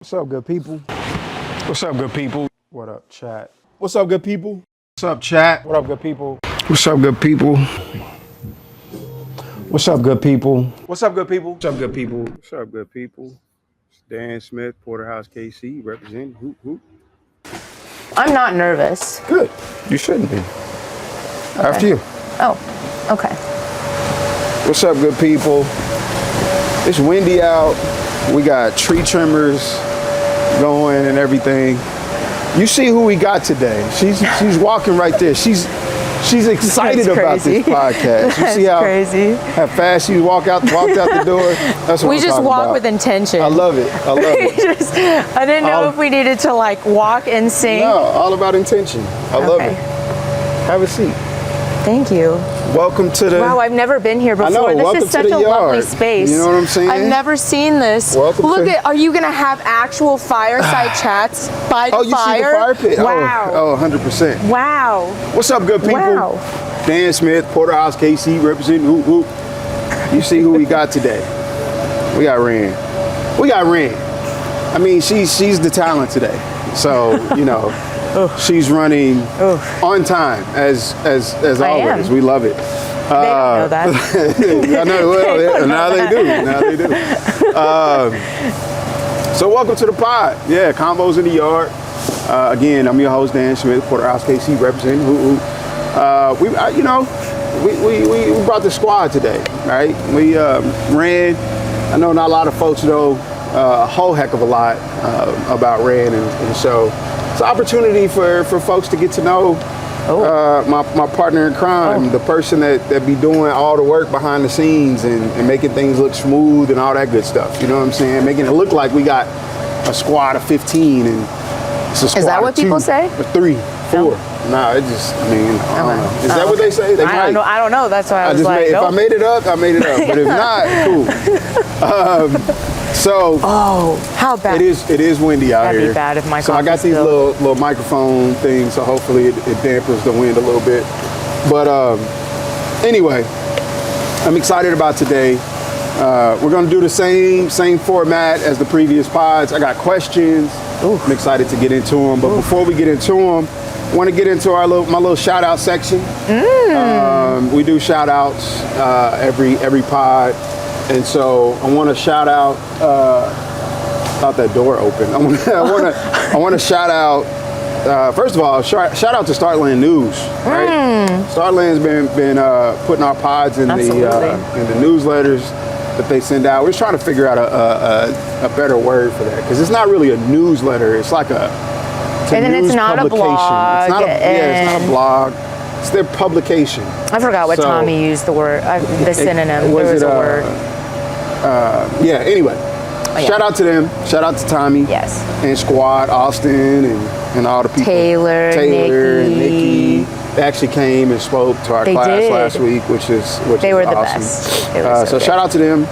What's up, good people? What's up, good people? What up, chat? What's up, good people? What's up, chat? What up, good people? What's up, good people? What's up, good people? What's up, good people? What's up, good people? What's up, good people? It's Dan Smith, Porterhouse, KC, representing. Hoop, hoop. I'm not nervous. Good. You shouldn't be. After you. Oh, okay. What's up, good people? It's windy out. We got tree trimmers going and everything. You see who we got today? She's walking right there. She's excited about this podcast. You see how fast she walked out the door? That's what we I'm just walk about. with intention. I love it. I love it. I didn't know if we needed to like walk and sing. No, all about intention. I love it. Have a seat. Thank you. Welcome to the... Wow, I've never been here before. I know, This is such a lovely space. You know what I'm saying? I've never seen this. Are you going to have actual fireside chats by the fire? Oh, you see the fire pit? Wow. Oh, 100%. Wow. What's up, good people? Wow. Dan Smith, Porterhouse, KC, representing. Whoop, whoop. You see who we got today? We got Ren. I mean, she's the talent today. So, you know, she's running on time as always. We love it. They don't know that. I know. Well, now they do. So welcome to the pod. Yeah, Convos in the Yard. Again, I'm your host Dan Schmidt, Porterhouse, KC, representing. We brought the squad today, right? We ran. I know not a lot of folks know a whole heck of a lot about Ren, and so it's an opportunity for folks to get to know my partner in crime, the person that be doing all the work behind the scenes and making things look smooth and all that good stuff. You know what I'm saying? Making it look like we got a squad of 15 and it's a squad Is that what of 2, people say? or 3, 4. Nah, it just, I mean, I don't know. Is that what they say? They I don't know. That's why I was like, if I made it up, I made it up. But if not, cool. How bad? It is windy out That'd here. be bad if my So I got these little microphone things, so hopefully it dampers the wind a little bit. But anyway, I'm excited about today. We're gonna do the same format as the previous pods. I got questions. I'm excited to get into them. But before we get into them, I want to get into my little shout out section. We do shout outs every pod. And so I want to shout out. Thought that door open. I want to shout out. First of all, shout out to Startland News. Right, Startland's been putting our pods in the newsletters that they send out. We're just trying to figure out a better word for that, because it's not really a newsletter. It's like a it's not a blog. It's not a blog. It's their publication. I forgot what Tommy used the word. The synonym. There was a word. Anyway, shout out to them. Shout out to Tommy. Yes. And Squad, Austin, and all the people. Taylor, and Nikki. They actually came and spoke to our class last week, which they is were the awesome. best. They were so shout out to them.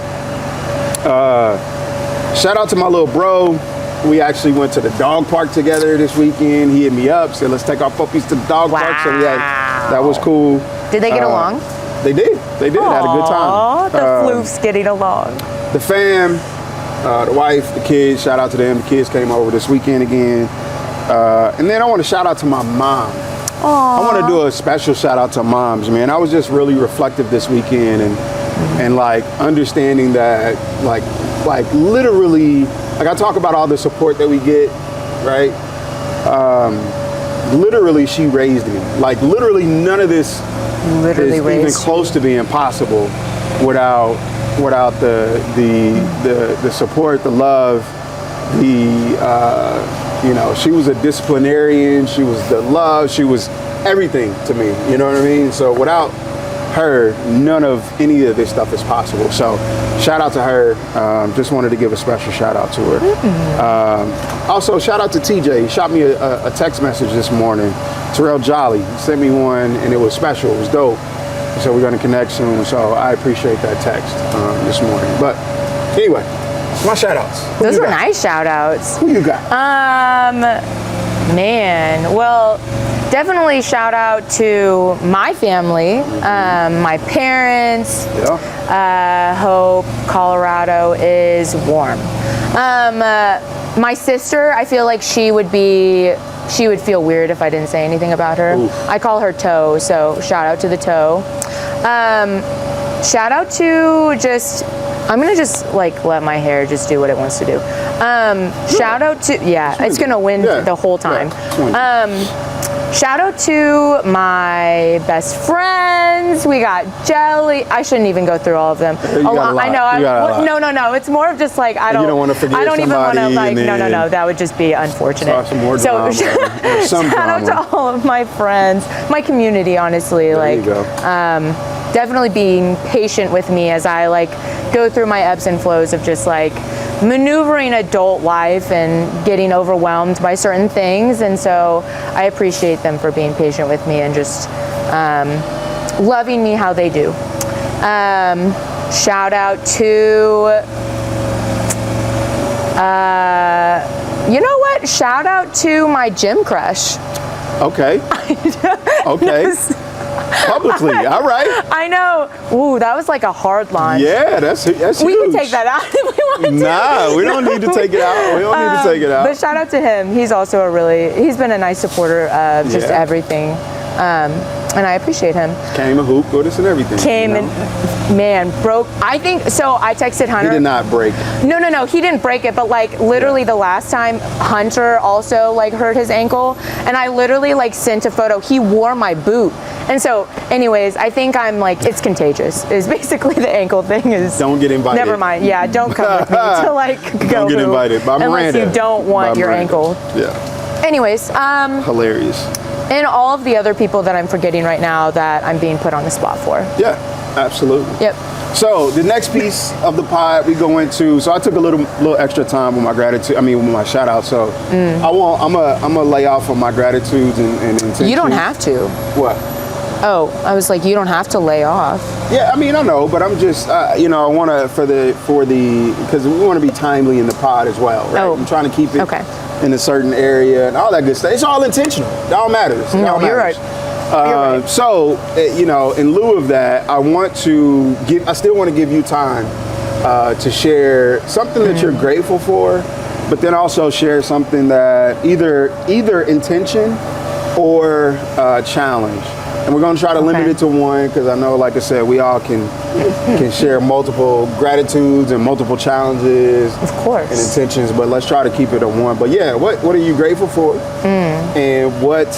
Shout out to my little bro. We actually went to the dog park together this weekend. He hit me up, said, let's take our puppies to the dog park. So that was cool. Did they get along? They did. Had a good time. The floofs getting along. The fam, the wife, the kids, shout out to them. The kids came over this weekend again. And then I want to shout out to my mom. Aww. I want to do a special shout out to moms, man. I was just really reflective this weekend and like understanding that like literally, like I talk about all the support that we get, right? Literally she raised me. Like literally none of this is even close to being possible without the support, the love, she was a disciplinarian, she was the love, she was everything to me, you know what I mean? So without her, none of any of this stuff is possible. So shout out to her. Just wanted to give a special shout out to her. Also shout out to TJ. He shot me a text message this morning. Terrell Jolly sent me one and it was special, it was dope. So we're gonna connect soon. So I appreciate that text this morning. But anyway, my shout outs. Those were nice shout outs. Who you got? Man, well, definitely shout out to my family, my parents. Yeah. Hope Colorado is warm. My sister, I feel like she would feel weird if I didn't say anything about her. Oof. I call her Toe, so shout out to the Toe. Shout out to I'm gonna just like let my hair just do what it wants to do. Shout out to, it's gonna win the whole time. Shout out to my best friends. We got Jelly. I shouldn't even go through all of them. You got a lot. I know. You got a lot. No. It's more of just like You don't want to forget I don't even want to somebody, no. That would just be unfortunate. Start some more drama, or some shout out drama. to all of my friends, my community. Honestly, There you go. definitely being patient with me as I like go through my ebbs and flows of just like maneuvering adult life and getting overwhelmed by certain things. And so I appreciate them for being patient with me and just loving me how they do. Shout out to, you know what? Shout out to my gym crush. Okay. Okay. Publicly, all right. I know. Ooh, that was like a hard launch. Yeah, that's We huge. can take that out if we want to. Nah, we don't need to take it out. We don't need to take it out. But shout out to him. He's also he's been a nice supporter of just Yeah. everything. And I appreciate him. Came and hooped with us and everything. Came you know? and, man, broke. I think, so I texted Hunter. He did not break. No, he didn't break it, but like literally the last time Hunter also like hurt his ankle, and I literally like sent a photo. He wore my boot. And so anyways, I think I'm like, it's contagious is basically the ankle thing is. Don't get invited. Never mind. Yeah, don't come with me to like go Don't get invited by unless Miranda. you don't want By your Miranda. ankle. Yeah. Anyways, Hilarious. and all of the other people that I'm forgetting right now that I'm being put on the spot for. Yeah, absolutely. Yep. So the next piece of the pod we go into. So I took a little extra time with my gratitude. I mean, with my shout out. So I'm gonna lay off on my gratitudes and intentions. You don't have to. What? Oh, I was like, you don't have to lay off. Yeah, I mean, I know, but I'm just, I want to because we want to be timely in the pod as well, right? Oh, I'm trying to keep it okay. in a certain area and all that good stuff. It's all intentional. It all matters. It all you're matters. right. So, in lieu of that, I still want to give you time to share something that you're grateful for, but then also share something that either intention or challenge. And we're going to try to limit it to one because I know, like I said, we all can share multiple gratitudes and multiple challenges Of course. and intentions, but let's try to keep it at one. But yeah, what are you grateful for? And what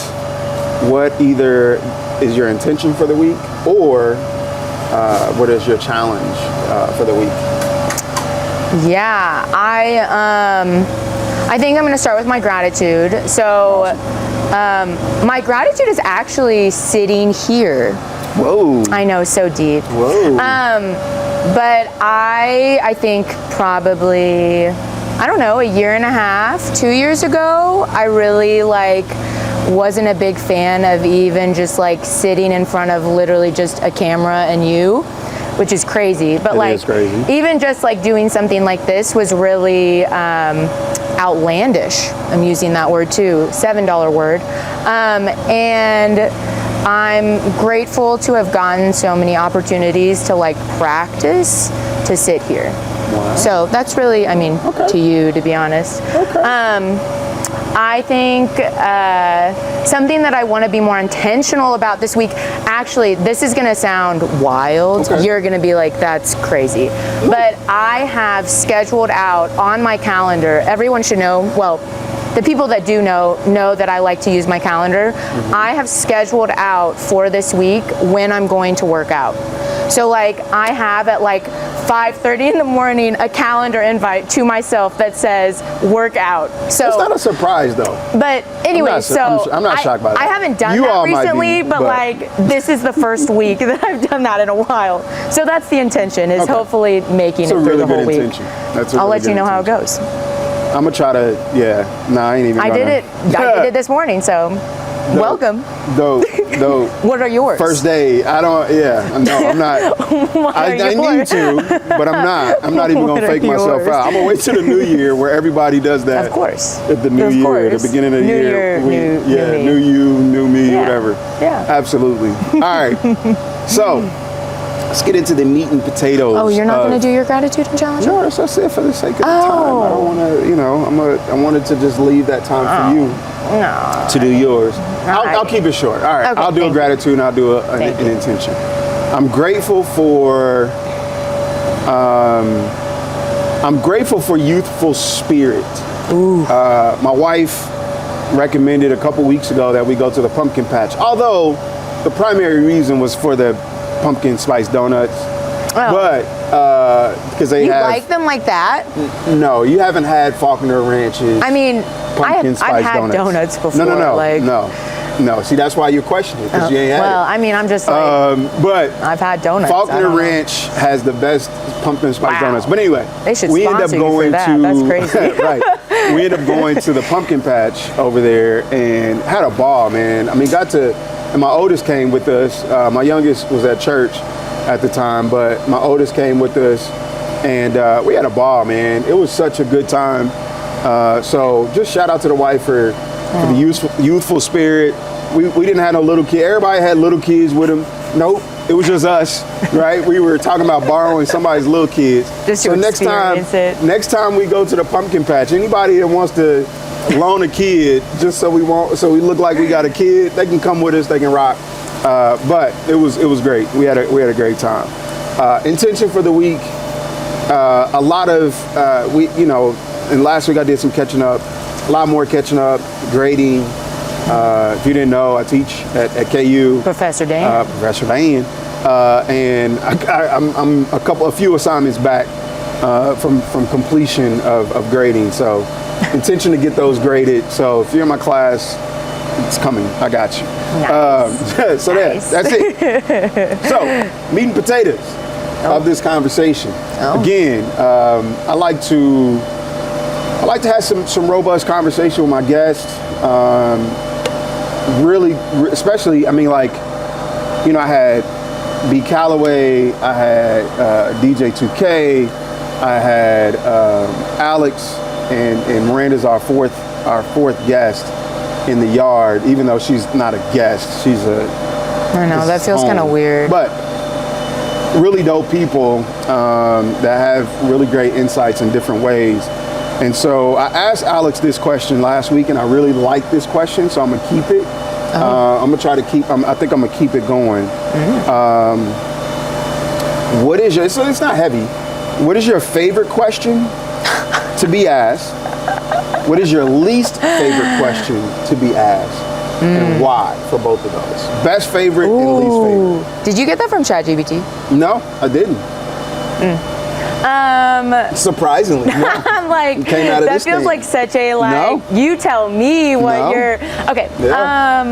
either is your intention for the week or what is your challenge for the week? Yeah, I think I'm going to start with my gratitude. So my gratitude is actually sitting here. Whoa. I know, so deep. Whoa. But I think probably, I don't know, a year and a half, 2 years ago, I really wasn't a big fan of even just sitting in front of literally just a camera and you, which is crazy. But It is crazy. even just doing something like this was really outlandish. I'm using that word too, $7 word. And I'm grateful to have gotten so many opportunities to practice to sit here. Wow. So that's really, to you, to be honest. Okay. I think something that I want to be more intentional about this week, actually, this is going to sound wild. Okay. You're going to be like, that's crazy. But I have scheduled out on my calendar, everyone should know, well, the people that do know that I like to use my calendar. I have scheduled out for this week when I'm going to work out. So I have at 5:30 in the morning a calendar invite to myself that says work out. So It's not a surprise though. but anyway, I'm not shocked by that. I haven't done You that all might recently, be, but this is the first week that I've done that in a while. So that's the intention, is Okay. hopefully making It's it a through really the whole good week. intention. That's a I'll really let you good know how it intention. goes. I'm gonna try to, I ain't even I did it this morning, so welcome. Dope. What are yours? First day, no, I'm not. What are I need yours? to, but I'm not. I'm not even What gonna are fake myself yours? out. I'm gonna wait till the new year where everybody does that. Of course. At the new Of year, at course. the beginning of the New year. year, new me. New you, new me, Yeah. whatever. Yeah. Absolutely. All right. So, let's get into the meat and potatoes. Oh, you're not going to do your gratitude and challenge? No, that's it for the sake of the time. I don't want to, I wanted to just leave that time for you to do yours. I'll keep it short. All right, Okay, I'll do a gratitude and I'll do an intention. I'm grateful for youthful spirit. Ooh. My wife recommended a couple weeks ago that we go to the pumpkin patch. Although the primary reason was for the pumpkin spice donuts. Oh. But because they You have like them like that? no, you haven't had Faulkner Ranch's. I mean, pumpkin spice I've had donuts before. No. See, that's why you're questioning it, because you ain't had well, it. I mean, I'm just like, But I've had donuts. I Faulkner don't know. Ranch has the best pumpkin spice Wow. donuts. But anyway, They should we end up sponsor you for going that. to That's crazy. right. We end up going to the pumpkin patch over there and had a ball, man. I mean, and my oldest came with us. My youngest was at church at the time, but my oldest came with us, and we had a ball, man. It was such a good time. So just shout out to the wife for the youthful spirit. We didn't have no little kid. Everybody had little kids with them. Nope, it was just us, right? We were talking about borrowing somebody's little kids. Just to next experience next time we go to the pumpkin patch, anybody that wants to loan a kid just so we look like we got a kid, they can come with us. They can rock. But it was great. We had a great time. Intention for the week. A lot of and last week I did some catching up. A lot more catching up, grading. If you didn't know, I teach at KU. Professor Dan. Professor Dan. And I'm a few assignments back from completion of grading. So intention to get those graded. So if you're in my class, it's coming. I got you. Nice. So Nice. that's it. So meat and potatoes of this conversation. Again, I like to have some robust conversation with my guests. Really, especially, I mean, like, I had B. Calloway, I had DJ 2K, I had Alex, and Miranda's our fourth guest in the yard, even though she's not a guest. She's I know, that feels kind of weird. But really dope people that have really great insights in different ways. And so I asked Alex this question last week, and I really like this question, so I'm gonna keep it. I'm gonna try to I think I'm gonna keep it going. What is so it's not heavy. What is your favorite question to be asked? What is your least favorite question to be asked? And why for both of those? Best favorite and least favorite. Did you get that from ChatGPT? No, I didn't. Surprisingly, no. I'm like, Came out of that this feels thing. like such a No. you tell me what No. you're okay. Yeah.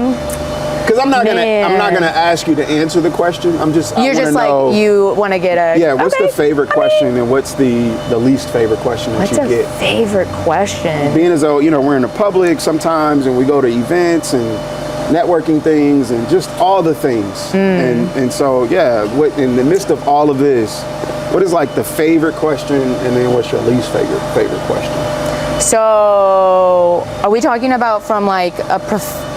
Because I'm not Man. gonna ask you to answer the question. I You're just wanna know, like you want to get a what's okay, the favorite question and what's the least favorite question that What's you a get? favorite question? Being as though we're in the public sometimes, and we go to events and networking things and just all the things. And so what in the midst of all of this, what is like the favorite question, and then what's your least favorite question? So, are we talking about from like a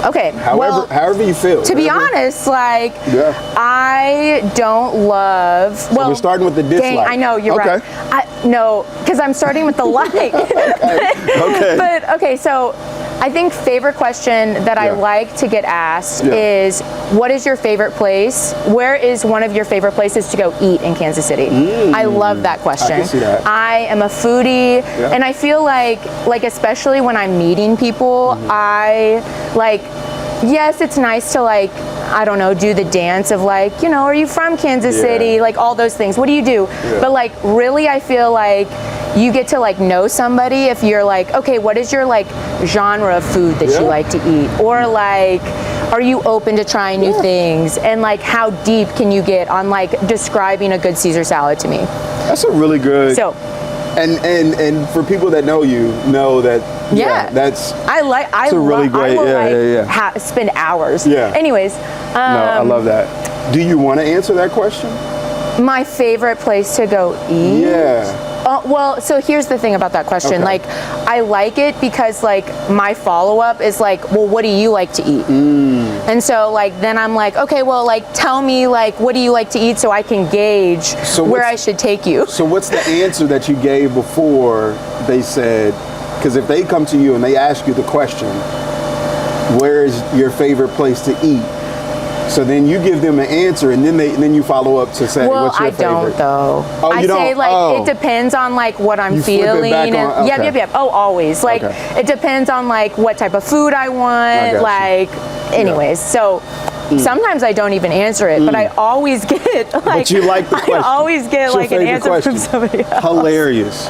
okay? However you feel. To be honest, like I don't love. So we're starting with the dislike. I know you're right. No, because I'm starting with the like. Okay. But okay, so I think favorite question that I like to get asked is, what is your favorite place? Where is one of your favorite places to go eat in Kansas City? I love that question. I can see that. I am a foodie, and I feel like especially when I'm meeting people, I like, yes, it's nice to like, I don't know, do the dance of like, are you from Kansas City? Like all those things. What do you do? But like, really, I feel like you get to like know somebody if you're like, okay, what is your like genre of food that you like to eat? Or like, are you open to trying new things? And like, how deep can you get on like describing a good Caesar salad to me? That's a really good. So, and for people that know you, know that that's I really great. I will spend hours. Yeah. Anyways, no, I love that. Do you want to answer that question? my favorite place to go eat. Yeah. Well, so here's the thing about that question. Okay. Like, I like it because, like, my follow-up is like, well, what do you like to eat? And so, like, then I'm like, okay, well, like, tell me, like, what do you like to eat so I can gauge where I should take you. So what's the answer that you gave before they said, because if they come to you and they ask you the question, where is your favorite place to eat? So then you give them an answer, and then you follow up to say, well, what's your favorite? I don't though. Oh, I you don't? say like Oh. it depends on like what I'm You flip it feeling. back on? Okay. Yep. Oh, always. Like Okay. it depends on like what type of food I I want. got you. Like, anyways, so. Sometimes I don't even answer it, but I always get like. But you like the question. I always get It's your like an favorite answer question. from somebody else. Hilarious.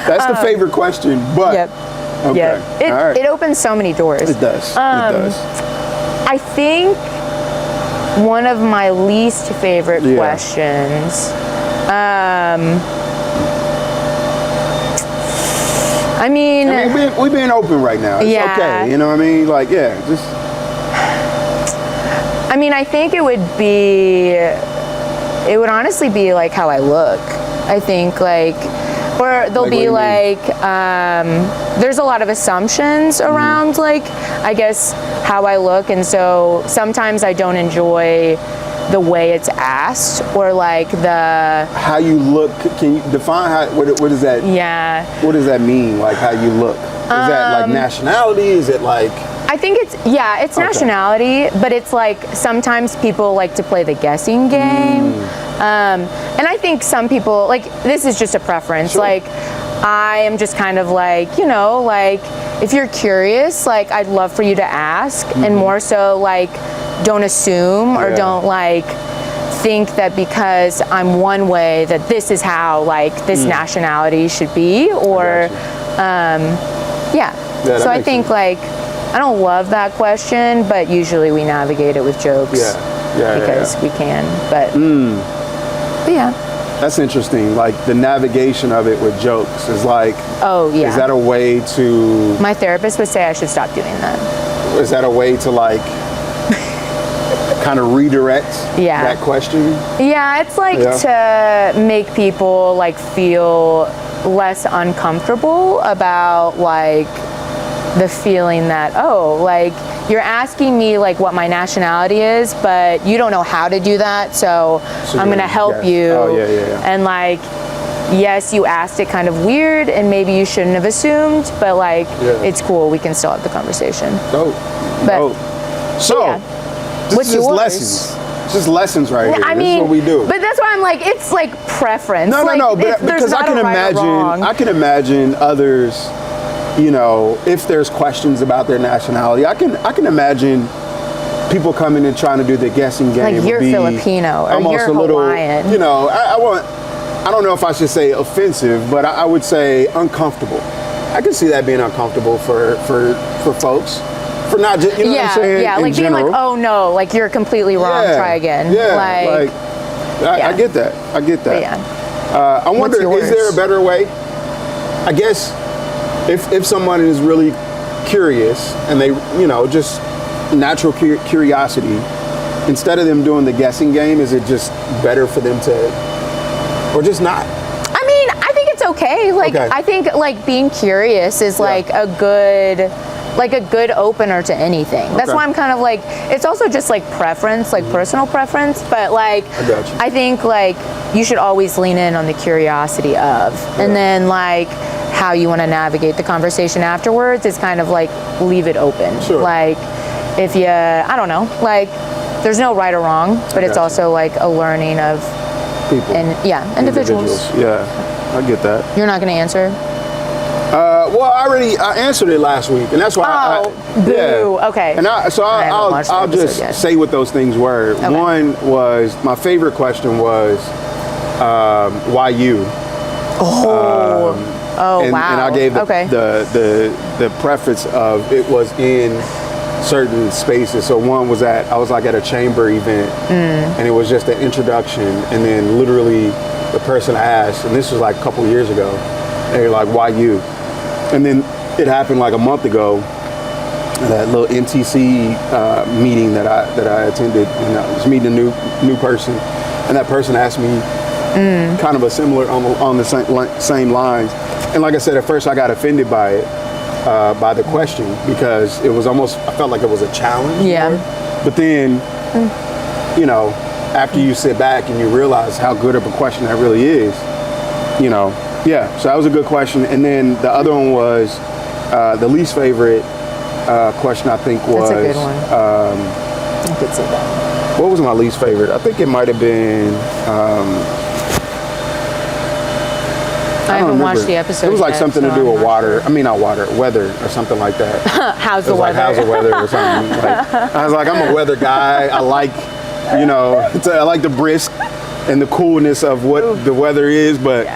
That's the favorite question, but Yep. okay. Yep. It, All right. it opens so many doors. It does. It does. I think one of my least favorite Yeah. questions. I mean, we're being open right now. It's Yeah. okay. You know what I mean? Like, yeah, just I mean, I think it would honestly be like how I look. I think like, or there'll Like, be what do you like, there's a lot of assumptions around like, I guess how I look. And so sometimes I don't enjoy the way it's asked or like the, how you look. Can you define what is that? yeah. What does that mean? Like how you look? Is that like nationality? Is it like? I think it's nationality, but it's like sometimes people like to play the guessing game. And I think some people, like, this is just a preference. Sure. Like, I am just kind of like, you know, like, if you're curious, like, I'd love for you to ask, and more so, like, don't assume or Yeah. don't, like, think that because I'm one way that this is how, like, this nationality should be, or, yeah. that So I makes think, sense. like, I don't love that question, but usually we navigate it with jokes. Yeah. Because we can, but yeah. That's interesting. Like the navigation of it with jokes is like. Oh yeah. Is that a way to? My therapist would say I should stop doing that. Is that a way to like? Kind of redirect Yeah. that question. Yeah, it's like to make people like feel less uncomfortable about like the feeling that, oh, like you're asking me like what my nationality is, but you don't know how to do that, so I'm you're gonna help guess. you. Oh, yeah. And like, yes, you asked it kind of weird and maybe you shouldn't have assumed, but like it's cool, we can still have the conversation. Dope. But- Dope. So, yeah. this What's is just yours? lessons. It's just lessons right here. I This mean, is what we do. but that's why I'm like, it's like preference. No, like, but there's because I not can a right or wrong. imagine, I can imagine others. You know, if there's questions about their nationality, I can imagine people coming and trying to do the guessing game. Like, would you're be Filipino or almost you're a little, Hawaiian. You know, I don't know if I should say offensive, but I would say uncomfortable. I can see that being uncomfortable for folks. For not just, you know what I'm saying? Yeah, in like general. being like, oh no, like you're completely wrong, try again. Yeah, Like I get that. I get that. but yeah. I wonder, What's is there a yours? better way? I guess if someone is really curious and they, you know, just natural curiosity, instead of them doing the guessing game, is it just better for them to, or just not? I mean, I think it's okay. Like, Okay. I think like being curious is like a good opener to anything. That's Okay. why I'm kind of like, it's also just like preference, like personal preference, but like, I got you. I think like you should always lean in on the curiosity of, and then like how you want to navigate the conversation afterwards is kind of like leave it open. Sure. Like if you, I don't know, like there's no right or wrong, but it's got you. also like a learning of, People. and individuals. Yeah, I get that. You're not going to answer? Well, I answered it last week, and that's why. Boo. Okay. And so I haven't watched the I'll episode just yet. say what those things were. Okay. One was my favorite question was, why you? Oh, And, wow. And I gave okay. the preface of it was in certain spaces. So one was I was like at a chamber event, and it was just an introduction, and then literally the person asked, and this was like a couple years ago, and they're like, why you? And then it happened like a month ago, that little NTC meeting that I attended, and I was meeting a new person, and that person asked me, kind of a similar on the same lines. And like I said, at first I got offended by it, by the question, because it was almost, I felt like it was a challenge. Yeah. But then, you know, after you sit back and you realize how good of a question that really is, you know, yeah. So that was a good question. And then the other one was the least favorite question, I think, was. That's a good one. I could say that. What was my least favorite? I think it might have been. I haven't watched the episode. It was like yet, something so to do I'm with not water. I mean, not water, weather or something like that. How's It the was like, weather? how's the weather or something. Like, I was like, I'm a weather guy. I like, you know, I like the brisk and the coolness of what the weather is, but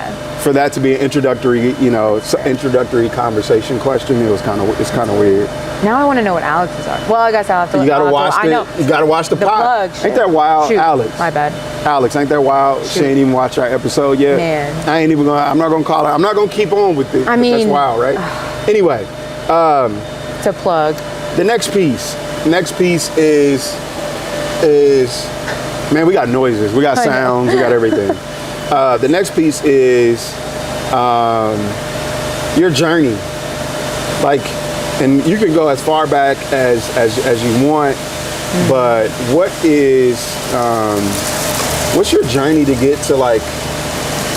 for that to be an introductory, you know, introductory conversation question, it's kind of weird. Now I want to know what Alex's are. Well, I guess I'll have to. You gotta I'll watch have to- I know. You gotta watch the pod. plug, Ain't shit. that wild, Shoot, Alex? my bad. Alex, ain't that wild? She ain't even watched our episode yet. Man. I ain't even gonna. I'm not gonna call her. I'm not gonna keep on with it. I That's mean- wild, right? Anyway, It's a plug. the next piece. Next piece is man. We got noises. We got I know. sounds. We got everything. The next piece is your journey. Like, and you can go as far back as you want, but what's your journey to get to like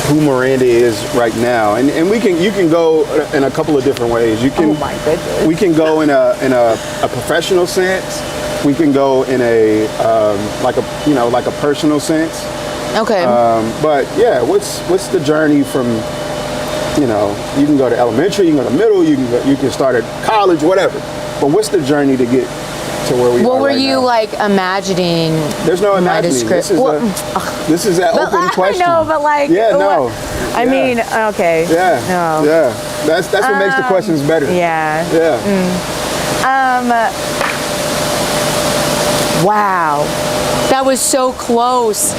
who Miranda is right now? And you can go in a couple of different ways. You can Oh my goodness. we can go in a professional sense. We can go in a like a personal sense. Okay. But yeah, what's the journey from, you know, you can go to elementary, you can go to middle, you can start at college, whatever. But what's the journey to get to where we are what were right you now? like imagining? There's no my imagining. This description. is an open question. I know, but like. Yeah, no. I mean, okay. Yeah. No. Yeah. That's what makes the questions better. Yeah. Yeah. Wow, that was so close.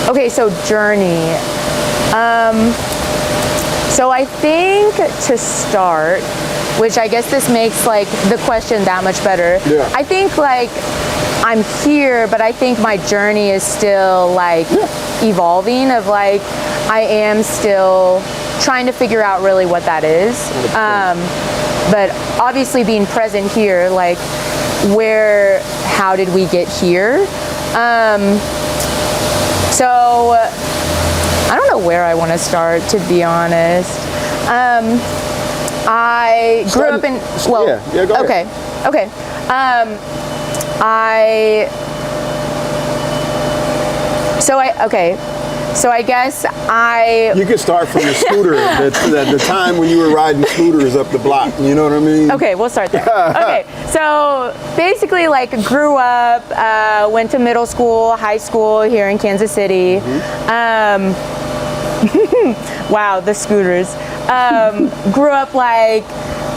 Okay, so journey. So I think to start, which I guess this makes like the question that much better. Yeah. I think like I'm here, but I think my journey is still like evolving. Of like I am still trying to figure out really what that is. But obviously being present here, like how did we get here? So I don't know where I want to start, to be honest. I grew up in, well, yeah, go ahead. Okay. So I guess You could start from the scooter, the time when you were riding scooters up the block. You know what I mean? Okay, we'll start there. Okay, so basically, like, grew up, went to middle school, high school here in Kansas City. Wow, the scooters. Grew up like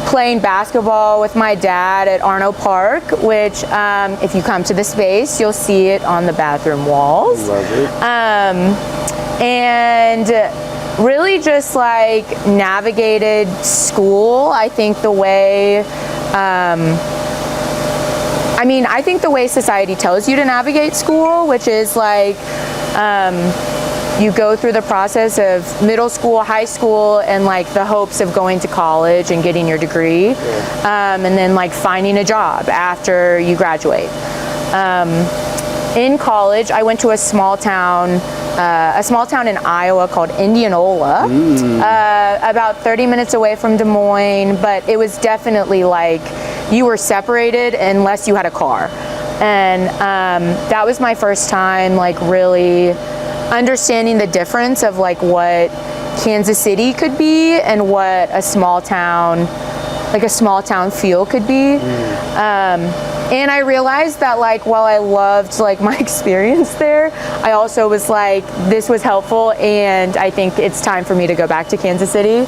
playing basketball with my dad at Arno Park, which if you come to the space, you'll see it on the bathroom walls. Love it. And really just like navigated school. I think the way, I think the way society tells you to navigate school, which is like, you go through the process of middle school, high school, and like the hopes of going to college and getting your degree, and then like finding a job after you graduate. In college, I went to a small town in Iowa called Indianola, about 30 minutes away from Des Moines, but it was definitely like you were separated unless you had a car. And that was my first time like really understanding the difference of like what Kansas City could be and what a small town feel could be. And I realized that like while I loved like my experience there, I also was like, this was helpful and I think it's time for me to go back to Kansas City.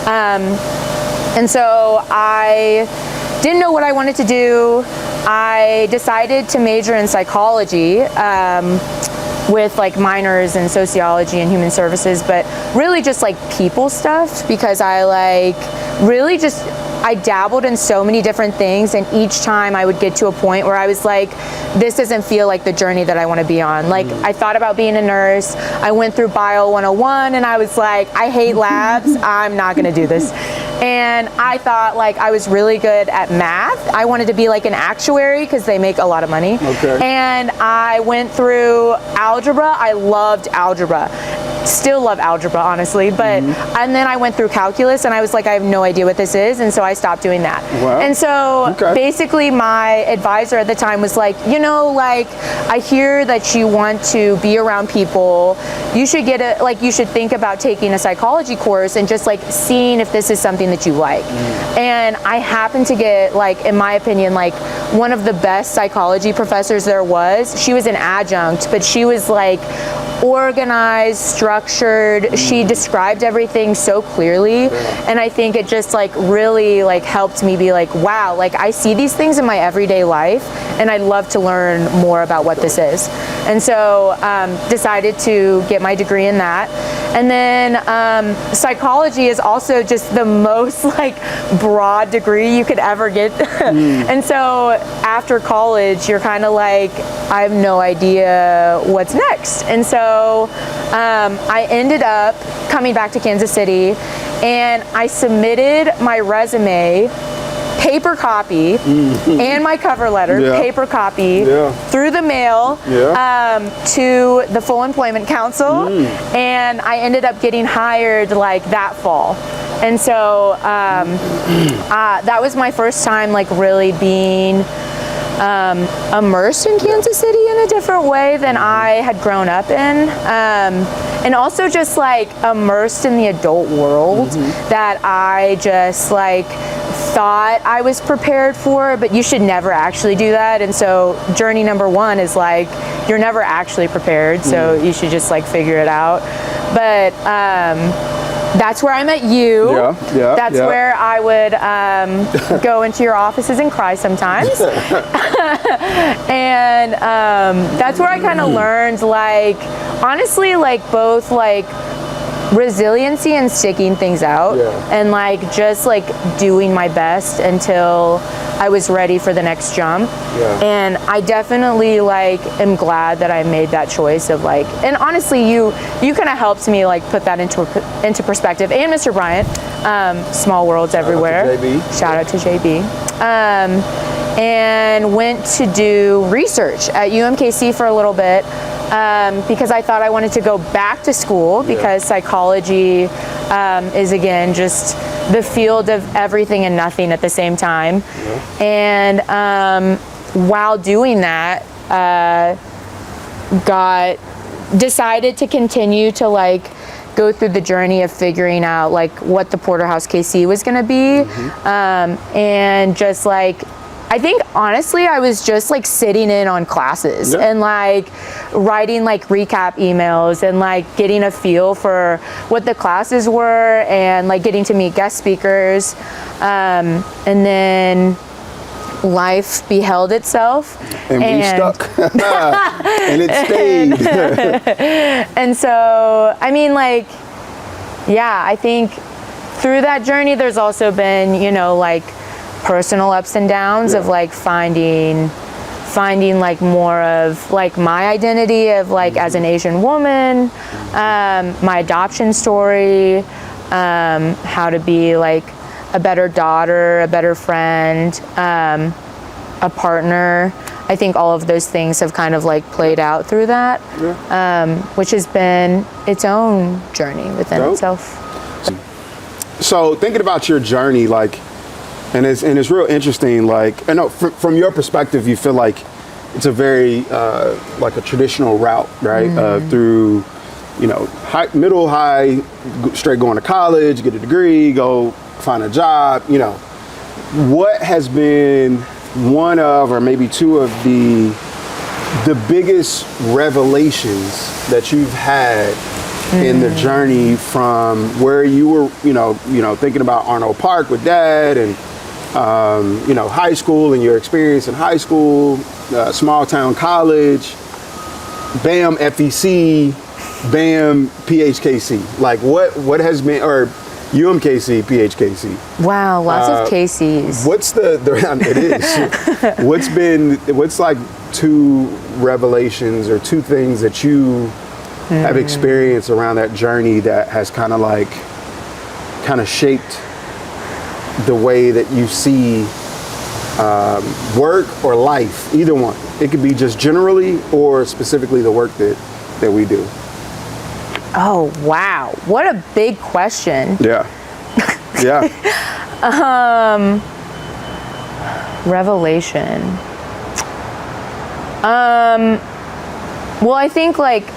And so I didn't know what I wanted to do. I decided to major in psychology. with like minors in sociology and human services, but really just like people stuff, because I dabbled in so many different things, and each time I would get to a point where I was like, this doesn't feel like the journey that I want to be on. Like, I thought about being a nurse. I went through Bio 101 and I was like, I hate labs. I'm not going to do this. And I thought like I was really good at math. I wanted to be like an actuary because they make a lot of money. Okay. And I went through algebra. I loved algebra. Still love algebra, honestly, but and then I went through calculus and I was like, I have no idea what this is, and so I stopped doing that. Wow. And so basically my advisor at the time was like, you know, like, I hear that you want to be around people. You should you should think about taking a psychology course and just like seeing if this is something that you like. And I happened to get, like, in my opinion, like one of the best psychology professors there was. She was an adjunct, but she was like organized, structured. She described everything so clearly, and I think it just like really like helped me be like, wow, like I see these things in my everyday life and I'd love to learn more about what this is. And so decided to get my degree in that. And then psychology is also just the most like broad degree you could ever get. And so after college, you're kind of like, I have no idea what's next. And so I ended up coming back to Kansas City, and I submitted my resume, paper copy, and my cover letter, paper copy, through the mail to the Full Employment Council, and I ended up getting hired like that fall. And so that was my first time like really being immersed in Kansas City in a different way than I had grown up in, and also just like immersed in the adult world that I just like thought I was prepared for, but you should never actually do that. And so journey number one is like, you're never actually prepared, so you should just like figure it out. But that's where I met you. That's where I would go into your offices and cry sometimes. And that's where I kind of learned, like, honestly, like both like resiliency and sticking things out, and like just like doing my best until I was ready for the next jump. And I definitely like am glad that I made that choice of like, and honestly you kind of helped me like put that into perspective, and Mr. Bryant, small worlds everywhere. Shout out to JB. And went to do research at UMKC for a little bit, because I thought I wanted to go back to school, because psychology is, again, just the field of everything and nothing at the same time. And while doing that, decided to continue to like go through the journey of figuring out like what the Porterhouse KC was going to be, and just like, I think honestly I was just like sitting in on classes and like writing like recap emails and like getting a feel for what the classes were, and like getting to meet guest speakers, and then life beheld itself, and we stuck. And it stayed. And so I mean, like, yeah, I think through that journey there's also been, you know, like personal ups and downs of like finding like more of like my identity of like as an Asian woman, my adoption story, how to be like a better daughter, a better friend, a partner. I think all of those things have kind of like played out through that, which has been its own journey within itself. So thinking about your journey, like, and it's real interesting. Like, I know from your perspective, you feel like it's a very like a traditional route, right? Through, you know, middle, high, straight going to college, get a degree, go find a job. You know, what has been one of, or maybe two of the biggest revelations that you've had in the journey from where you were, you know, thinking about Arnold Park with Dad, and you know, high school and your experience in high school, small town college, bam FEC, bam PHKC. Like what has been, or UMKC, PHKC. Wow, lots of KCs. What's it is. What's like 2 revelations or 2 things that you have experienced around that journey that has kind of shaped the way that you see work or life, either one. It could be just generally or specifically the work that we do. Oh, wow. What a big question. Yeah. Yeah. Revelation. Well, I think like,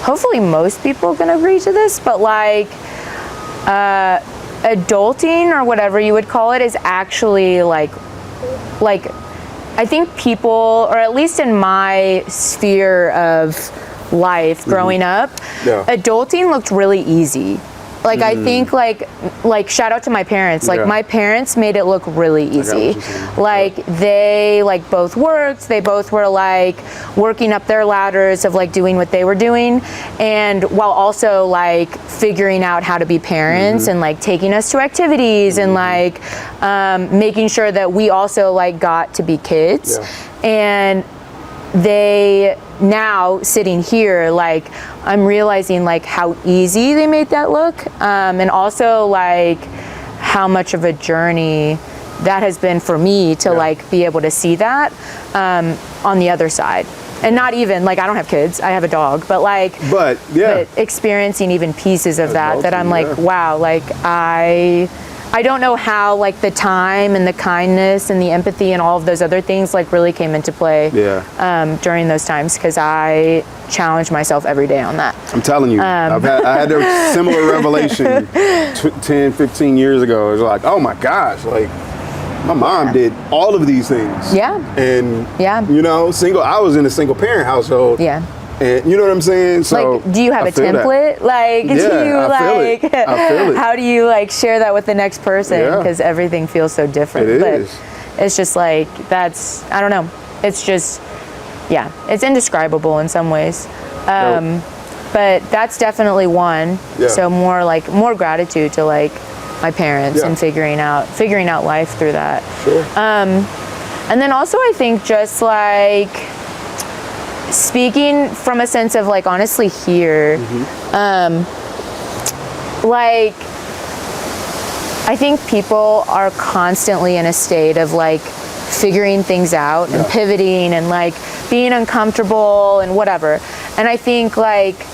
hopefully most people can agree to this, but like, adulting or whatever you would call it is actually like I think people, or at least in my sphere of life growing up, adulting looked really easy. Like I think like shout out to my parents. Like my parents made it look really easy. Like they like both worked. They both were like working up their ladders of like doing what they were doing, and while also like figuring out how to be parents and like taking us to activities and like making sure that we also like got to be kids. And they, now sitting here, like I'm realizing like how easy they made that look, and also like how much of a journey that has been for me to like be able to see that on the other side. And not even like, I don't have kids, I have a dog, but like but experiencing even pieces of that I'm like, wow, like I don't know how like the time and the kindness and the empathy and all of those other things like really came into play during those times, because I challenge myself every day on that. I'm telling you, I had a similar revelation 10, 15 years ago. It was like, oh my gosh, like my mom did all of these things. And you know, I was in a single parent household. And you know what I'm saying? So like, do you have a template? Like, do you like, I feel it. How do you like share that with the next person? Because everything feels so different. It's just like, that's, I don't know. It's just, it's indescribable in some ways. But that's definitely one. So more gratitude to like my parents and figuring out life through that. And then also I think just like, speaking from a sense of like honestly here, like I think people are constantly in a state of like figuring things out and pivoting and like being uncomfortable and whatever. And I think like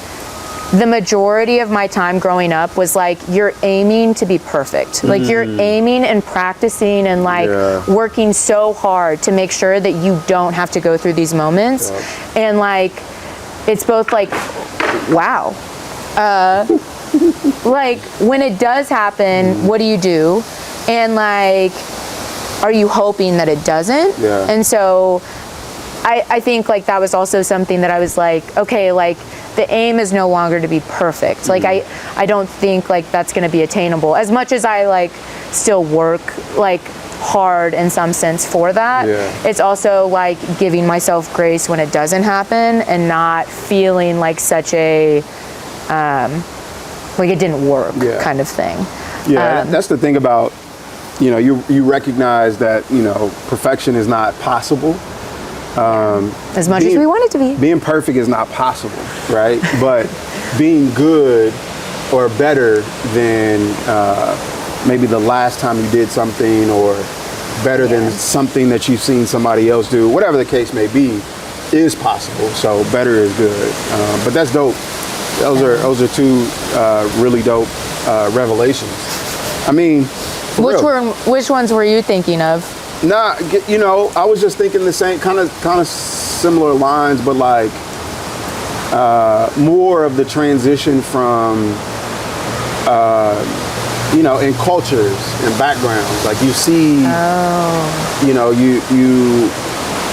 the majority of my time growing up was like, you're aiming to be perfect. Like you're aiming and practicing and like working so hard to make sure that you don't have to go through these moments. And like, it's both like, wow. Like when it does happen, what do you do? And like, are you hoping that it doesn't? And so I think like that was also something that I was like, okay, like the aim is no longer to be perfect. Like I don't think like that's going to be attainable, as much as I like still work like hard in some sense for that. It's also like giving myself grace when it doesn't happen and not feeling like such a like it didn't work kind of thing. That's the thing about, you know, you recognize that, you know, perfection is not possible. As much as we want it to be. Being perfect is not possible, right? But being good or better than maybe the last time you did something, or better than something that you've seen somebody else do, whatever the case may be, is possible. So better is good. But that's dope. Those are 2 really dope revelations. I mean, which ones were you thinking of? Nah, you know, I was just thinking the same kind of similar lines, but like more of the transition from you know, in cultures and backgrounds. Like you see, you know, you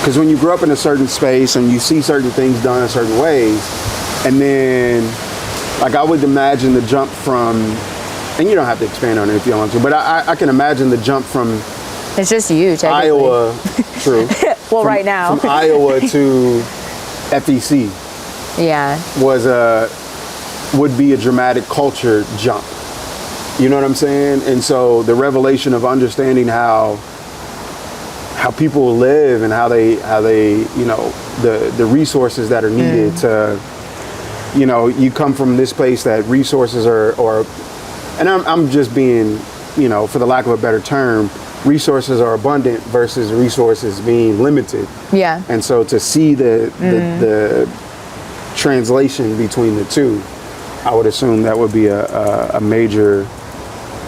because when you grow up in a certain space and you see certain things done in certain ways, and then like I would imagine the jump from, and you don't have to expand on it if you don't want to, but I can imagine the jump from it's just you, technically. Iowa, true. Well, right now. From Iowa to FEC. Yeah. would be a dramatic culture jump. You know what I'm saying? And so the revelation of understanding how people live and how they the resources that are needed to, you come from this place that resources are and I'm just being, for the lack of a better term, resources are abundant versus resources being limited. Yeah. And so to see the translation between the two, I would assume that would be a major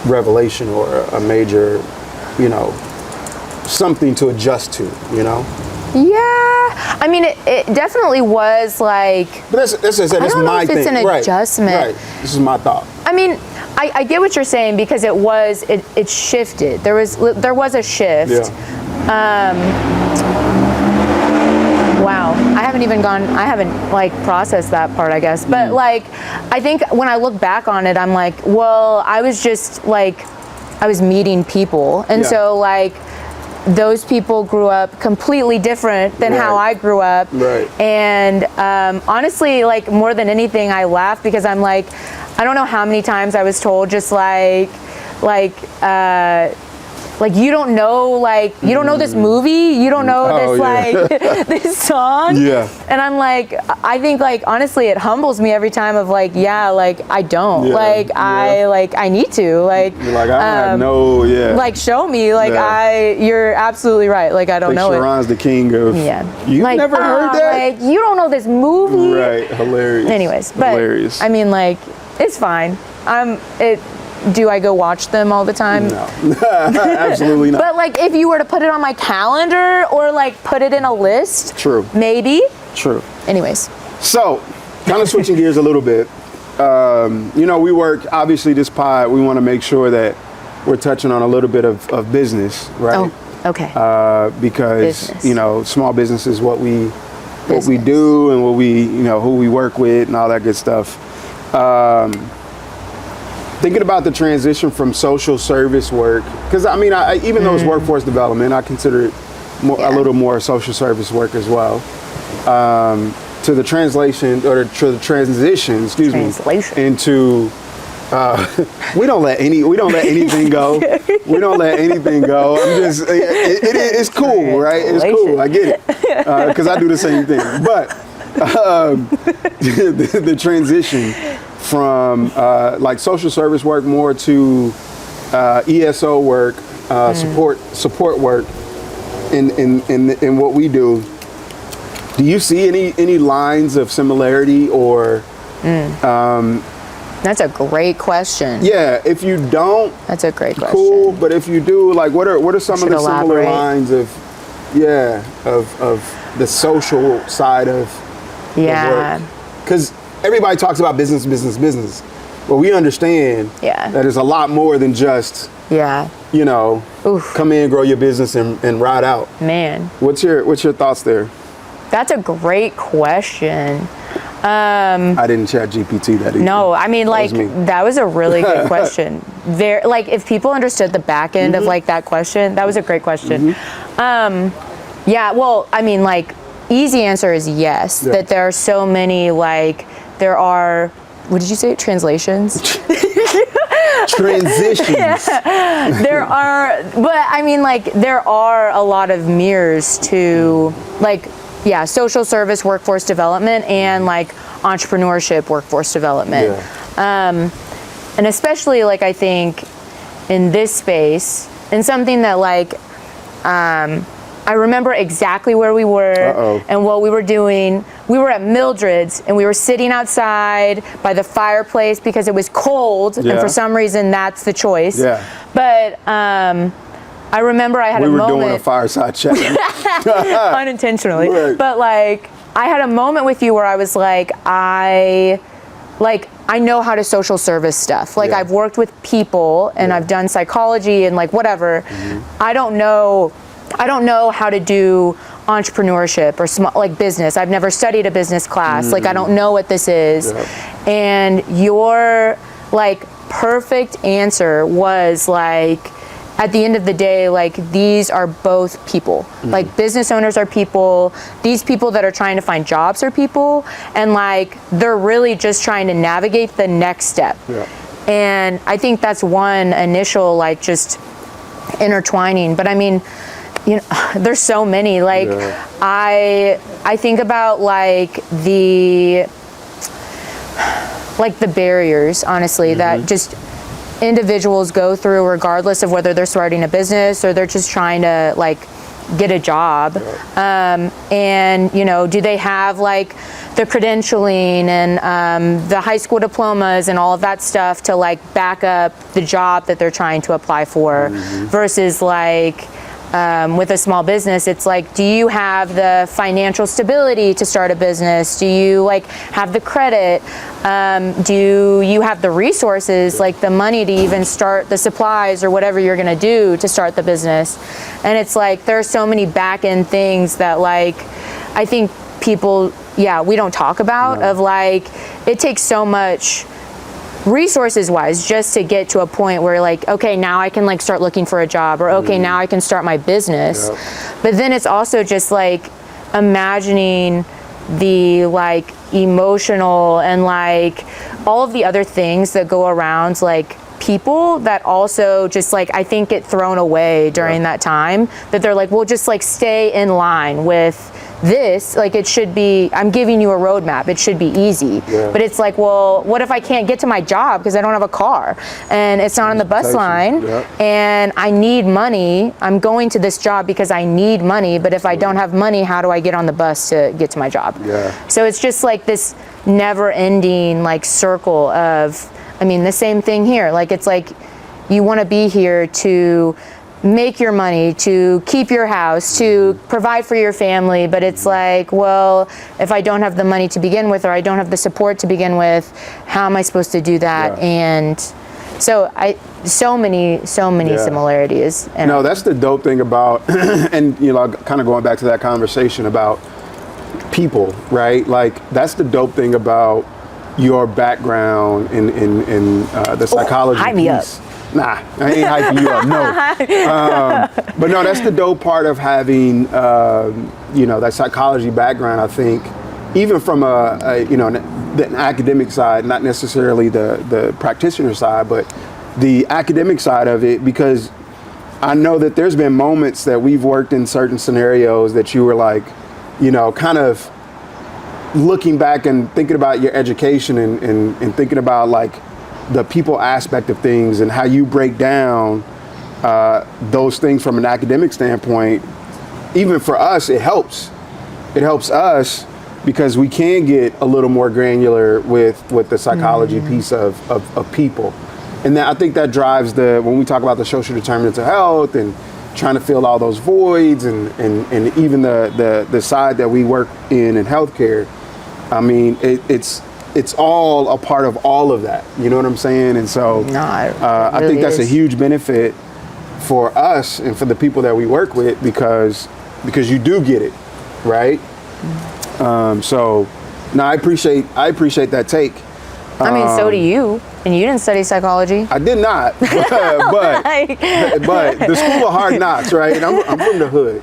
revelation or a major, something to adjust to, Yeah. I mean, it definitely was like. But that's I don't know my if it's thing. an adjustment. Right. This is my thought. I mean, I get what you're saying because it shifted. There was a shift. Yeah. Wow, I haven't like processed that part, I guess. But like, I think when I look back on it, I'm like, well, I was just like, I was meeting people. And so like, those people grew up completely different than how I grew up. Right. And honestly, like more than anything, I laugh because I'm like, I don't know how many times I was told just like you don't know this movie, you don't know this this song. Yeah. And I'm like, I think like honestly it humbles me every time of like, I don't. I need to. Like You're like, I have no like show me. Like you're absolutely right. Like I don't know it. Sharon's the king of You've like, never heard that? Like you don't know this movie. Right, hilarious. Anyways, but hilarious. I mean like it's fine. Do I go watch them all the time? No, absolutely not. But like, if you were to put it on my calendar or like put it in a list, True. maybe. True. Anyways. So, kind of switching gears a little bit. We work. Obviously, this pod. We want to make sure that we're touching on a little bit of business, right? Oh, okay. Because Business. Small business is what we do and what we who we work with and all that good stuff. Thinking about the transition from social service work, because I mean, even though it's workforce development, I consider it a little more social service work as well. To the translation or to the transition, into we don't let anything go. We don't let anything go. I'm just it's cool, right? It's cool. I get it because I do the same thing. But the transition from like social service work more to ESO work, support work in what we do. Do you see any lines of similarity or? That's a great question. Yeah, if you don't, that's a great question. Cool, but if you do, like, what are some of the similar lines of the social side of work? Because everybody talks about business, but we understand that there's a lot more than just come in, grow your business, and ride out. Man, what's your thoughts there? That's a great question. I didn't chat GPT that either. No, I mean, like, that was a really good question. Like, if people understood the back end of, like, that question, that was a great question. Yeah, well, I mean, like, easy answer is yes, that there are so many, like, there are, what did you say, translations? Transitions. There are, but, I mean, like, there are a lot of mirrors to, like, social service workforce development and like entrepreneurship workforce development. And especially like I think in this space and something that like I remember exactly where we were and what we were doing. We were at Mildred's and we were sitting outside by the fireplace because it was cold and for some reason that's the choice. But I remember I had a moment. We were doing a fireside chat. Unintentionally. Right. But like, I had a moment with you where I was like, I know how to social service stuff. Like I've worked with people and I've done psychology and like whatever. I don't know how to do entrepreneurship or small, like business. I've never studied a business class. Like I don't know what this is. And your like perfect answer was like, at the end of the day, like, these are both people. Like, business owners are people. These people that are trying to find jobs are people. And, like, they're really just trying to navigate the next step. Yeah. And I think that's one initial, like, just intertwining. But I mean, you know, there's so many. Like, I think about, like, the barriers, honestly, that just individuals go through regardless of whether they're starting a business or they're just trying to, like, get a job. And, you know, do they have, like, the credentialing and the high school diplomas and all of that stuff to, like, back up the job that they're trying to apply for versus, like, with a small business, it's like, do you have the financial stability to start a business? Do you, like, have the credit? Do you have the resources, like the money to even start the supplies or whatever you're going to do to start the business? And it's like, there are so many back end things that, like, I think people, we don't talk about of, like, it takes so much resources wise just to get to a point where, like, okay, now I can, like, start looking for a job, or okay, now I can start my business. But then it's also just, like, imagining the, like, emotional and, like, all of the other things that go around, like, people that also just, like, I think get thrown away during that time, that they're like, well, just, like, stay in line with this, like, it should be, I'm giving you a roadmap, it should be easy. But it's like, well, what if I can't get to my job because I don't have a car and it's not on the bus line and I need money? I'm going to this job because I need money, but if I don't have money, how do I get on the bus to get to my job? So it's just like this never ending, like, circle of, I mean, the same thing here. Like, it's like, you want to be here to make your money, to keep your house, to provide for your family, but it's like, well, if I don't have the money to begin with, or I don't have the support to begin with, how am I supposed to do that? And so so many similarities. And no, that's the dope thing about, and, you know, kind of going back to that conversation about people, right? Like, that's the dope thing about your background in the psychology hype piece. me up. Nah, I ain't hyping you up, no. But no, that's the dope part of having, you know, that psychology background, I think, even from you know, the academic side, not necessarily the practitioner side, but the academic side of it, because I know that there's been moments that we've worked in certain scenarios that you were like, you know, kind of looking back and thinking about your education and thinking about, like, the people aspect of things and how you break down those things from an academic standpoint. Even for us, it helps. It helps us because we can get a little more granular with the psychology piece of people. And then I think that drives when we talk about the social determinants of health and trying to fill all those voids and even the side that we work in healthcare. I mean, it's all a part of all of that. You know what I'm saying? And so I think that's a huge benefit for us and for the people that we work with because you do get it, right? So no, I appreciate that take. I mean, so do you. And you didn't study psychology. I did not, but the school of hard knocks, right? And I'm from the hood.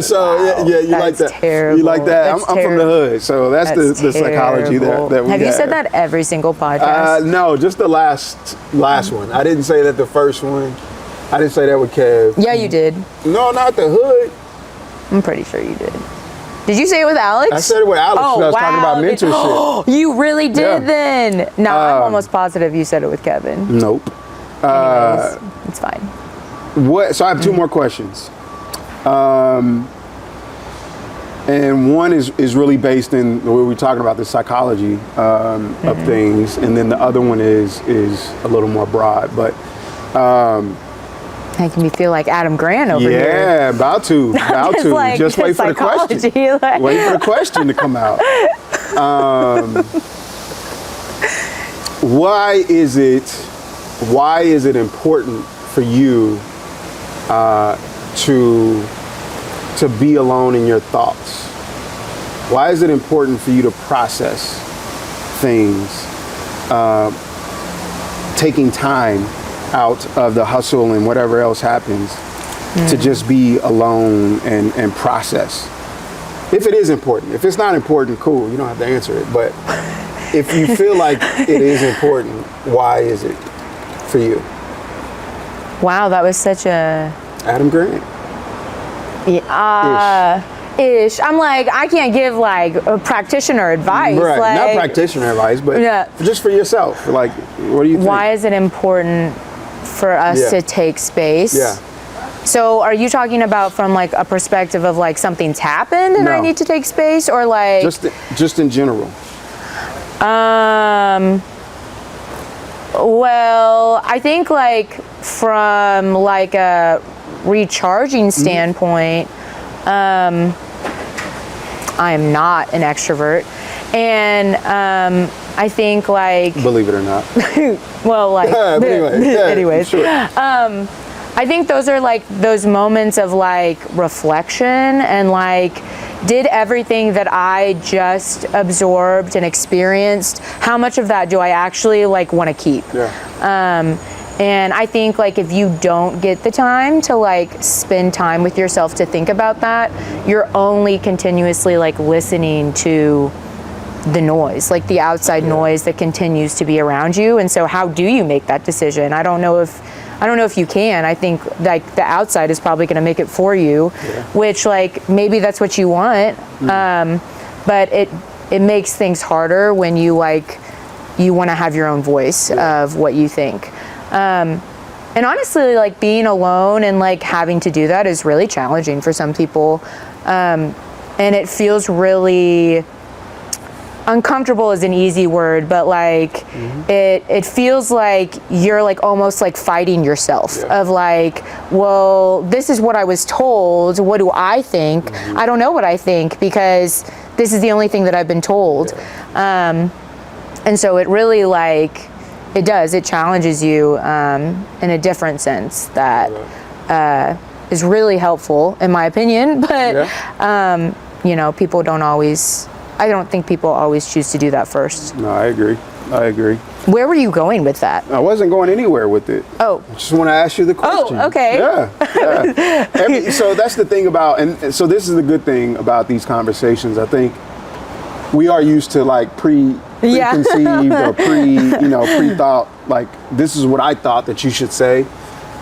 So you like that? Terrible. You like that? I'm from the hood, so that's the psychology that we have. You said that every single podcast? No, just the last one. I didn't say that the first one. I didn't say that with Kev. Yeah, you did. No, not the hood. I'm pretty sure you did. Did you say it with Alex? I said it with Alex. I was talking about mentorship. You really did then. No, I'm almost positive you said it with Kevin. Nope. Anyways, it's fine. What? So I have two more questions. And one is really based in where we're talking about the psychology of things, and then the other one is a little more broad, but making me feel like Adam Grant over here. Yeah, about to. Like, just wait for the question. Like. Wait for the question to come out. Why is it important for you to be alone in your thoughts? Why is it important for you to process things, taking time out of the hustle and whatever else happens to just be alone and process. If it is important. If it's not important, cool, you don't have to answer it. But if you feel like it is important, why is it for you? Wow, that was such a... Adam Grant. Ish. I'm like, I can't give like a practitioner advice. Right, like, not practitioner advice, but just for yourself. Like, what do you think? Why is it important for us to take space? Yeah. So are you talking about from like a perspective of like something's happened and I No. need to take space, or like... Just in general. Well, I think like from like a recharging standpoint, I am not an extrovert, and I think like... Believe it or not. Well, like... But anyways. Sure. I think those are like those moments of like reflection and like, did everything that I just absorbed and experienced, how much of that do I actually like want to keep? Yeah. And I think like if you don't get the time to like spend time with yourself to think about that, you're only continuously like listening to the noise, like the outside noise that continues to be around you. And so how do you make that decision? I don't know if you can. I think like the outside is probably going to make it for you, which like maybe that's what you want. But it makes things harder when you like, you want to have your own voice of what you think. And honestly, like being alone and like having to do that is really challenging for some people. And it feels really uncomfortable is an easy word, but like it feels like you're like almost like fighting yourself of like, well, this is what I was told. What do I think? I don't know what I think because this is the only thing that I've been told. And so it really like, it challenges you in a different sense that is really helpful in my opinion, but you know, people don't always, I don't think people always choose to do that first. No, I agree. Where were you going with that? I wasn't going anywhere with it. Oh. I just want to ask you the question. Oh, okay. Yeah. So that's the thing about, and so this is the good thing about these conversations. I think we are used to like preconceived or pre-thought, like this is what I thought that you should say.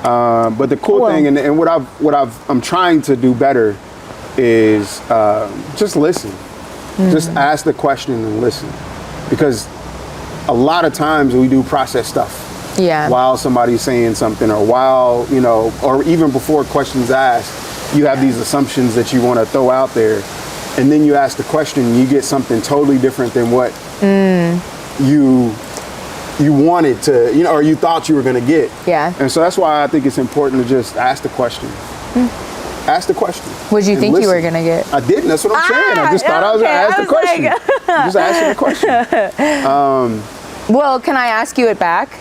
But the cool thing, and I'm trying to do better is just listen. Just ask the question and listen, because a lot of times we do process stuff while somebody's saying something, or while, you know, or even before questions asked, you have these assumptions that you want to throw out there, and then you ask the question and you get something totally different than what you wanted to, you know, or you thought you were going to get. And so that's why I think it's important to just ask the question. Ask the question. What did you think you were going to get? I didn't. That's what I'm saying. I just thought I was going to ask the question. Just asking the question. Well, can I ask you it back?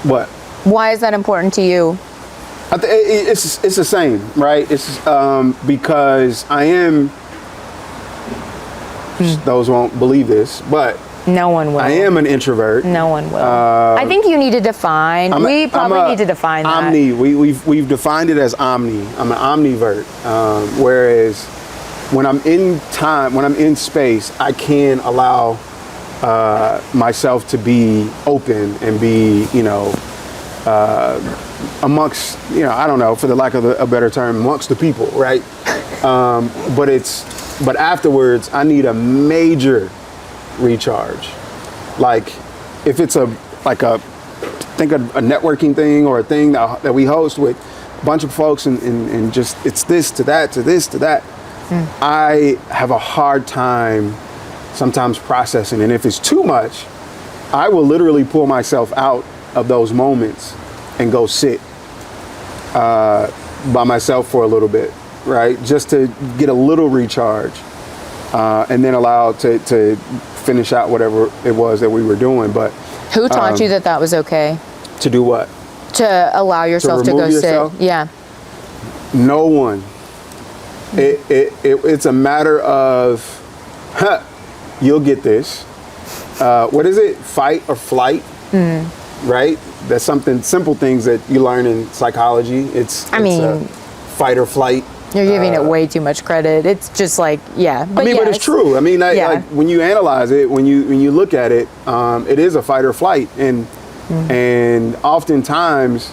What? Why is that important to you? It's the same, right? It's because I am, those won't believe this, but no one will. I am an introvert. No one will. I think you need to define. We probably need to define that. Omni. We've defined it as omni. I'm an omnivert. Whereas when I'm in space, I can allow myself to be open and be, you know, amongst, you know, I don't know, for the lack of a better term, amongst the people, right? But afterwards, I need a major recharge. Like if it's a networking thing or a thing that we host with a bunch of folks and just it's this to that to this to that, I have a hard time sometimes processing, and if it's too much, I will literally pull myself out of those moments and go sit by myself for a little bit, right, just to get a little recharge, and then allow to finish out whatever it was that we were doing. But who taught you that was okay? To do what? To allow yourself to go yourself? sit. Yeah. No one. It's a matter of, you'll get this. What is it? Fight or flight. right? That's simple things that you learn in psychology. It's fight or flight. You're giving it way too much credit. It's just like, yeah. But but it's true. I mean, like when you analyze it, when you look at it, it is a fight or flight, and oftentimes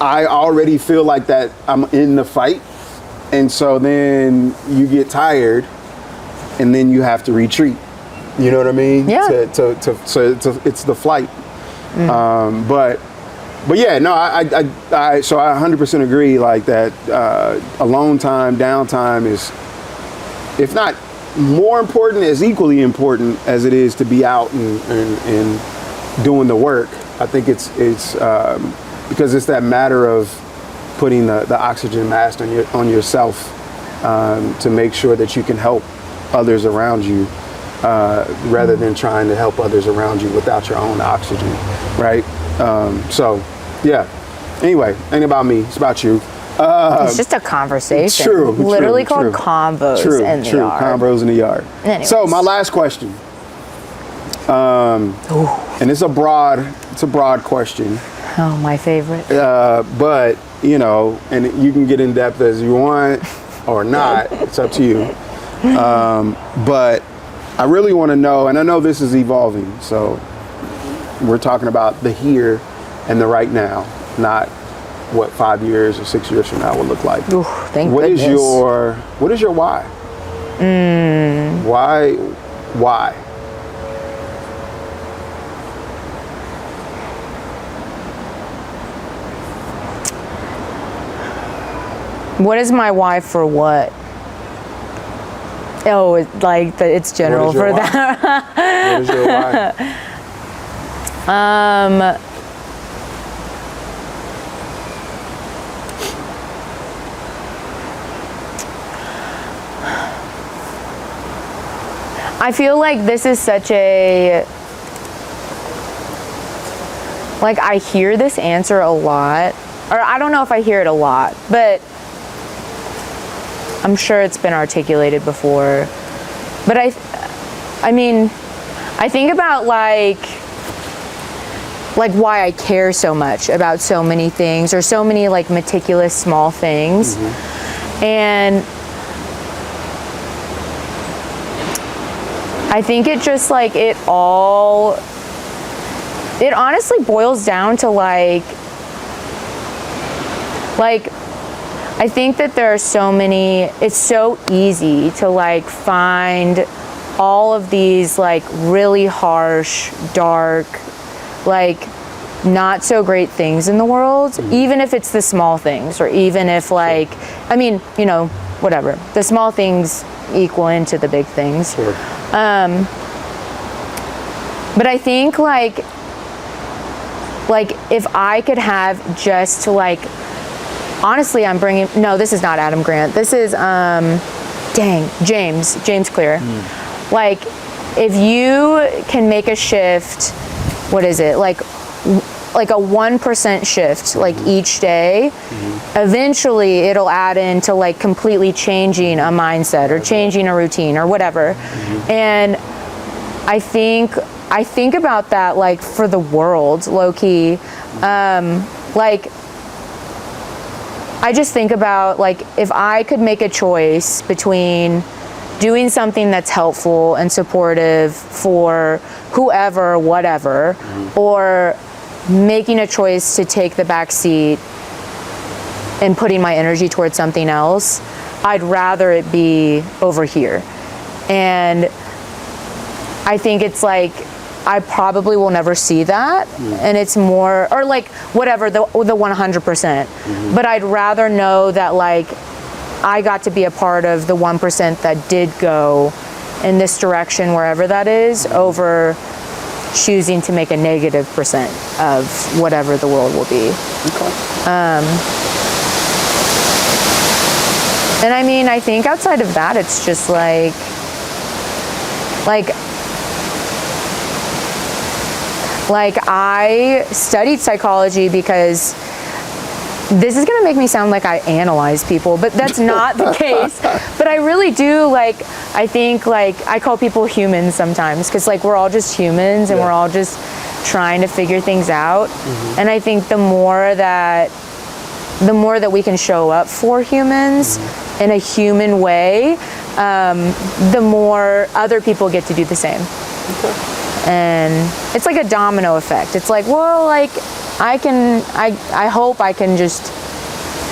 I already feel like that I'm in the fight, and so then you get tired, and then you have to retreat. You know what I mean? Yeah. So it's the flight. But yeah, no, I 100% agree. Like that, alone time, downtime is, if not more important, is equally important as it is to be out and doing the work. I think it's because it's that matter of putting the oxygen mask on yourself to make sure that you can help others around you, rather than trying to help others around you without your own oxygen, right? So, yeah. Anyway, ain't about me. It's about you. It's just a conversation. True. Literally called Convos in the yard. Convos in the yard. Anyways. So my last question, and it's a broad question. Oh, my favorite. But and you can get in depth as you want or not. It's up to you. But I really want to know, and I know this is evolving. So we're talking about the here and the right now, not what 5 years or 6 years from now will look like. Ooh, thank What goodness. is your why? Why? What is my why for what? Oh, it's general What is your for why? that. What is your why? I feel like this is such a, like, I hear this answer a lot, or I don't know if I hear it a lot, but I'm sure it's been articulated before. But I mean, I think about like why I care so much about so many things, or so many like meticulous small things. And I think it just like it honestly boils down to like I think that there are so many, it's so easy to like find all of these like really harsh, dark, like not so great things in the world, even if it's the small things, or even if like, I mean, whatever, the small things equal into the big things. Sure. But I think like if I could have just like, honestly, no, this is not Adam Grant. This is, James Clear. Like, if you can make a shift, what is it? Like a 1% shift, like each day, eventually it'll add into like completely changing a mindset or changing a routine or whatever. And I think about that like for the world, low key. Like, I just think about like if I could make a choice between doing something that's helpful and supportive for whoever, whatever, or making a choice to take the back seat and putting my energy towards something else, I'd rather it be over here. And I think it's like, I probably will never see that. And it's more, or like whatever, the 100%. But I'd rather know that like I got to be a part of the 1% that did go in this direction, wherever that is, over choosing to make a negative percent of whatever the world will be. And I mean, I think outside of that, it's just like I studied psychology because this is gonna make me sound like I analyze people, but that's not the case. But I really do, like, I think like I call people humans sometimes, because like we're all just humans and we're all just trying to figure things out. And I think the more that we can show up for humans in a human way, the more other people get to do the same. And it's like a domino effect. It's like, well, like I hope I can just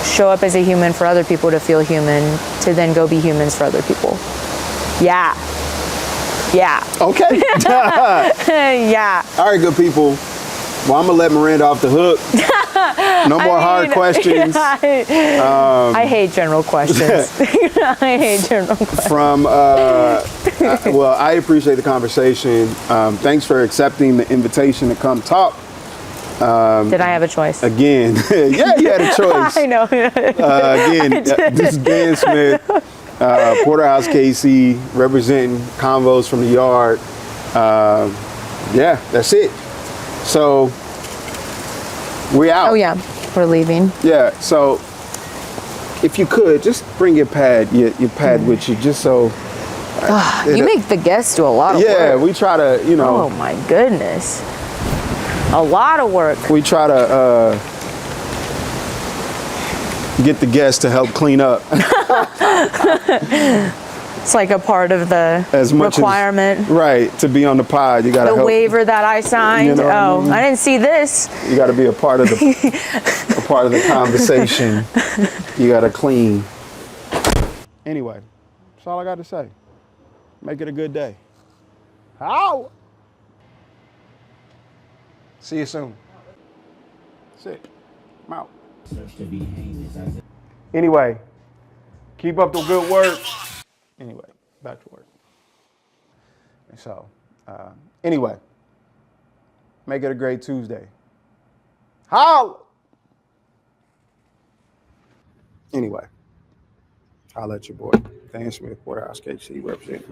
show up as a human for other people to feel human, to then go be humans for other people. Yeah. Okay. Yeah. All right, good people. Well, I'm gonna let Miranda off the hook. No more hard questions. I hate general questions. I hate general questions. From well, I appreciate the conversation. Thanks for accepting the invitation to come talk. Did I have a choice? Again, yeah, you had a choice. I know. Again, this is Dan Smith, Porterhouse KC, representing Convos from the Yard. Yeah, that's it. So we out. Oh yeah, we're leaving. Yeah. So if you could just bring your pad with you, just so. You make the guests do a lot of work. Yeah, we try to, Oh my goodness. A lot of work. we try to get the guests to help clean up It's like a part of the as much requirement. Right, to be on the pod, you gotta The help. waiver that I signed. You know what I mean? I didn't see this. You gotta be a part of the conversation. You gotta clean. Anyway, that's all I got to say. Make it a good day. How? See you soon. That's it. I'm out. Anyway, keep up the good work. Anyway, back to work. So, anyway, make it a great Tuesday. How? Anyway, I'll let your boy, Dan Smith, Porterhouse KC, represent.